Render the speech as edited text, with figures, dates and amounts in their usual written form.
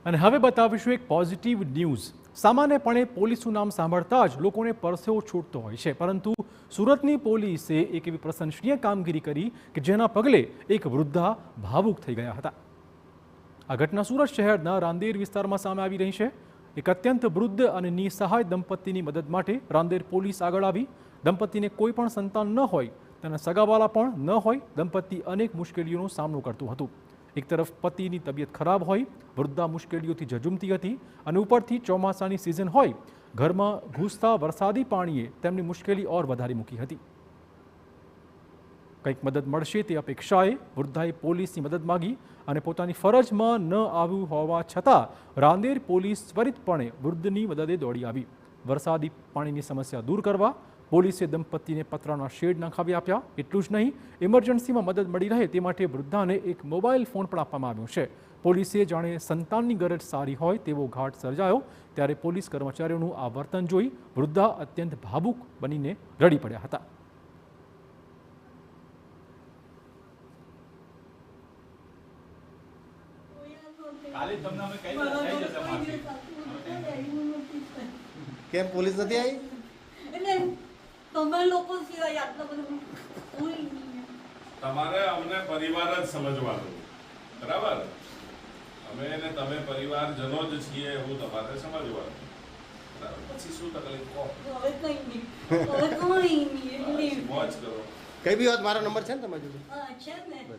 અને હવે બતાવીશું એક પોઝિટિવ ન્યૂઝ। સામાન્યપણે પોલીસનું નામ સાંભળતા જ લોકોને પરસેવો છૂટતો હોય છે, પરંતુ સુરતની પોલીસે એક એવી પ્રશંસનીય કામગીરી કરી કે જેના પગલે એક વૃદ્ધા ભાવુક થઈ ગયા હતા। આ ઘટના સુરત શહેરના રાંદેર વિસ્તારમાં સામે આવી રહી છે। એક અત્યંત વૃદ્ધ અને નિસહાય દંપતીની મદદ માટે રાંદેર પોલીસ આગળ આવી। દંપતીને કોઈ પણ સંતાન ન હોય, તેના સગાવાલા પણ ન હોય। દંપતી અનેક મુશ્કેલીઓનો સામનો કરતું હતું। એક તરફ પતિની તબિયત ખરાબ હોય, વૃદ્ધા મુશ્કેલીઓથી ઝઝૂમતી હતી અને ઉપરથી ચોમાસાની સિઝન હોય, ઘરમાં ઘૂસતા વરસાદી પાણીએ તેમની મુશ્કેલી ઓર વધારી મૂકી હતી। કંઈક મદદ મળશે તે અપેક્ષાએ વૃદ્ધાએ પોલીસની મદદ માગી અને પોતાની ફરજમાં ન આવ્યું હોવા છતાં રાંદેર પોલીસ ત્વરિતપણે વૃદ્ધની મદદે દોડી આવી। વરસાદી પાણીની સમસ્યા દૂર કરવા પોલીસે દંપતીને પતરાના શેડ નખાવી આપ્યા। એટલું જ નહીં, ઇમરજન્સીમાં મદદ મળી રહે તે માટે વૃદ્ધાને એક મોબાઈલ ફોન પણ આપવામાં આવ્યો છે। પોલીસે જાણે સંતાનની ગરજ સારી હોય તેવો ઘાટ સર્જાયો, ત્યારે પોલીસ કર્મચારીઓનું આ વર્તન જોઈ વૃદ્ધા અત્યંત ભાવુક બનીને રડી પડ્યા હતા। કેમ પોલીસ નથી આવી? એટલે તમે લોકો સિવાય આટલા બધું કોઈ નહીં। તમારે અમને પરિવાર જ સમજવાનો, બરાબર? અમે ને તમે પરિવારજનો જ છીએ એવું તમારે સમજવાનું, બરાબર? પછી શું તકલીફ કહો? હવે કંઈ નહીં, હવે કંઈ નહીં મોજ કરો। કઈ બી વાત મારો નંબર છે ને તમારી જોડે? હા છે ને।